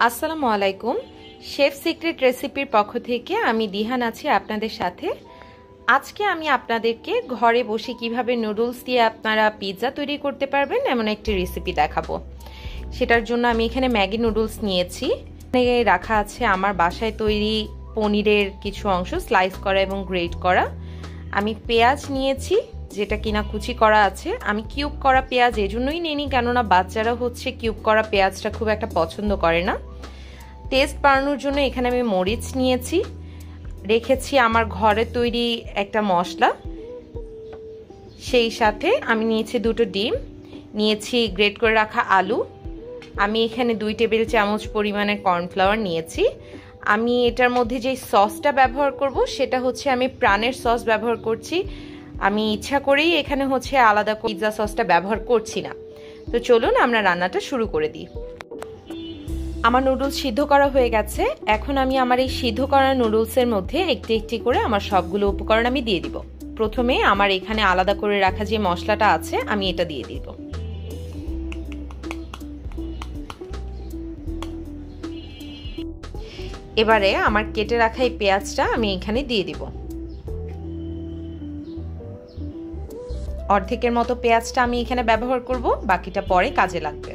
আসসালামু আলাইকুম। Chef secret রেসিপির পক্ষ থেকে আমি দিহান আছি আপনাদের সাথে। আজকে আমি আপনাদেরকে ঘরে বসে কিভাবে নুডলস দিয়ে আপনারা পিৎজা তৈরি করতে পারবেন এমন একটি রেসিপি দেখাবো। সেটার জন্য আমি এখানে ম্যাগি নুডলস নিয়েছি। এখানে রাখা আছে আমার বাসায় তৈরি পনিরের কিছু অংশ স্লাইস করা এবং গ্রেট করা। আমি পেঁয়াজ নিয়েছি যেটা কিনা কুচি করা আছে। আমি কিউব করা পেঁয়াজ এজন্যই নিইনি কেননা বাচ্চারা হচ্ছে কিউব করা পেঁয়াজটা খুব একটা পছন্দ করে না। টেস্ট বাড়ানোর জন্য এখানে আমি মরিচ নিয়েছি, রেখেছি আমার ঘরে তৈরি একটা মশলা, সেই সাথে আমি নিয়েছি দুটো ডিম, নিয়েছি গ্রেট করে রাখা আলু, আমি এখানে 2 টেবিল চামচ পরিমাণে কর্নফ্লাওয়ার নিয়েছি। আমি এটার মধ্যে যে সসটা ব্যবহার করব সেটা হচ্ছে আমি প্রাণের সস ব্যবহার করছি। আমি ইচ্ছা করেই এখানে হচ্ছে আলাদা পিৎজা সসটা ব্যবহার করছি না। তো চলুন আমরা রান্নাটা শুরু করে দিই। আমার নুডলস সিদ্ধ করা হয়ে গেছে। এখন আমি আমার এই সিদ্ধ করা নুডলসের মধ্যে একটি একটি করে আমার সবগুলো উপকরণ আমি দিয়ে দিব। প্রথমে আমার এখানে আলাদা করে রাখা যে মশলাটা আছে আমি এটা দিয়ে দিব। এবারে আমার কেটে রাখা এই পেঁয়াজটা আমি এখানে দিয়ে দিব। অর্ধেকের মতো পেঁয়াজটা আমি এখানে ব্যবহার করব, বাকিটা পরে কাজে লাগবে।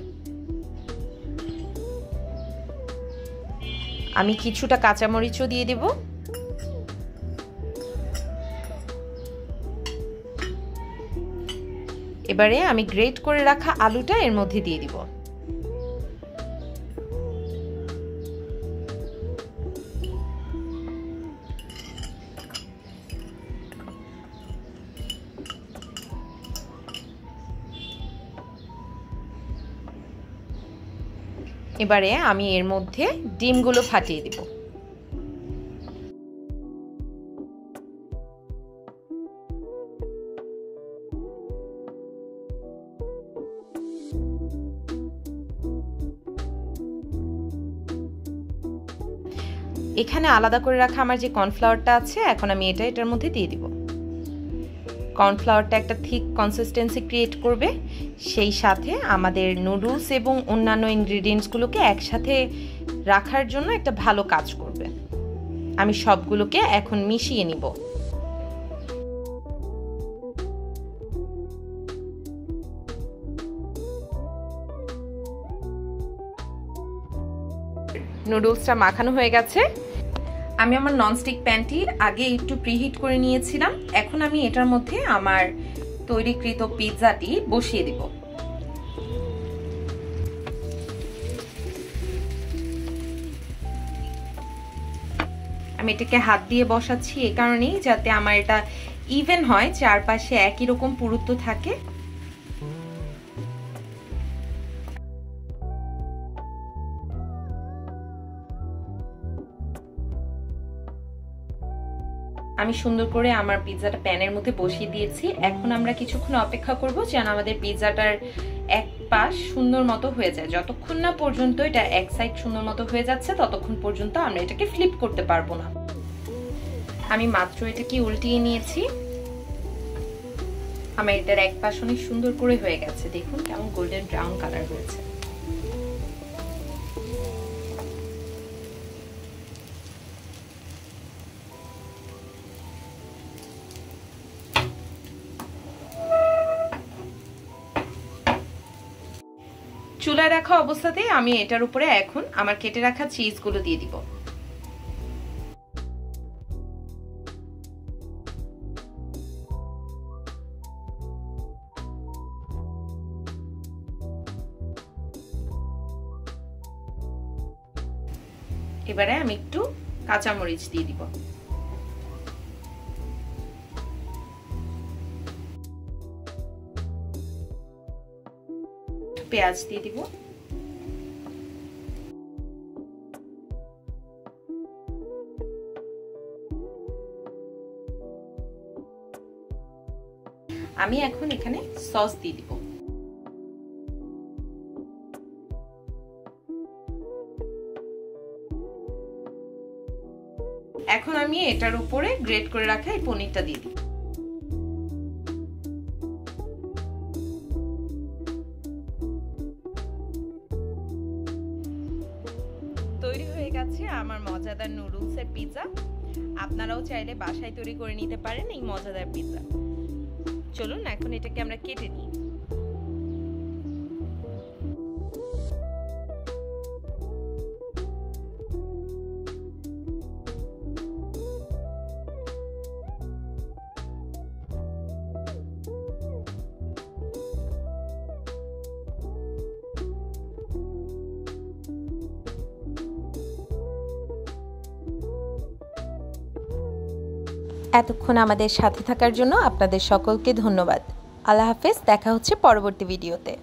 আমি কিছুটা কাঁচামরিচও দিয়ে দেব। এবারে আমি গ্রেট করে রাখা আলুটা এর মধ্যে দিয়ে দিব। এবারে আমি এর মধ্যে ডিমগুলো ফাটিয়ে দিব। এখানে আলাদা করে রাখা আমার যে কর্নফ্লাওয়ারটা আছে এখন আমি এটার মধ্যে দিয়ে দিব। কর্নফ্লাওয়ারটা একটা থিক কনসিস্টেন্সি ক্রিয়েট করবে, সেই সাথে আমাদের নুডলস এবং অন্যান্য ইনগ্রিডিয়েন্টসগুলোকে একসাথে রাখার জন্য একটা ভালো কাজ করবে। আমি সবগুলোকে এখন মিশিয়ে নিব। নুডলসটা মাখানো হয়ে গেছে। আমি আমার ননস্টিক প্যানটি আগে একটু প্রিহিট করে নিয়েছিলাম। এখন আমি এটার মধ্যে আমার তৈরিকৃত পিৎজাটি বসিয়ে দিব। আমি এটাকে হাত দিয়ে বসাচ্ছি এই কারণেই যাতে আমার এটা ইভেন হয়, চারপাশে একই রকম পুরুত্ব থাকে। আমি সুন্দর করে আমার পিৎজাটা প্যানের মধ্যে বসিয়ে দিয়েছি। এখন আমরা কিছুক্ষণ অপেক্ষা করব যেন আমাদের পিৎজাটার এক পাশ সুন্দর মতো হয়ে যায়। যতক্ষণ না পর্যন্ত এটা এক সাইড সুন্দর মতো হয়ে যাচ্ছে ততক্ষণ পর্যন্ত আমরা এটাকে ফ্লিপ করতে পারবো না। আমি মাত্র এটাকে উল্টিয়ে নিয়েছি। আমার এটার এক পাশ অনেক সুন্দর করে হয়ে গেছে। দেখুন কেমন গোল্ডেন ব্রাউন কালার হয়েছে। চুলায় রাখা অবস্থাতেই আমি এটার উপরে এখন আমার কেটে রাখা চিজগুলো দিয়ে দিব। এবারে আমি একটু কাঁচামরিচ দিয়ে দিব। পেঁয়াজ দিয়ে দিব। আমি এখন এখানে সস দিয়ে দিব। এখন আমি এটার উপরে গ্রেট করে রাখা এই পনিরটা দিয়ে দিব। আছে আমার মজাদার নুডলসের পিৎজা। আপনারাও চাইলে বাসায় তৈরি করে নিতে পারেন এই মজাদার পিৎজা। চলুন এখন এটাকে আমরা কেটে নিই। এতক্ষণ আমাদের সাথে থাকার জন্য আপনাদের সকলকে ধন্যবাদ। আল্লাহ হাফেজ, দেখা হচ্ছে পরবর্তী ভিডিওতে।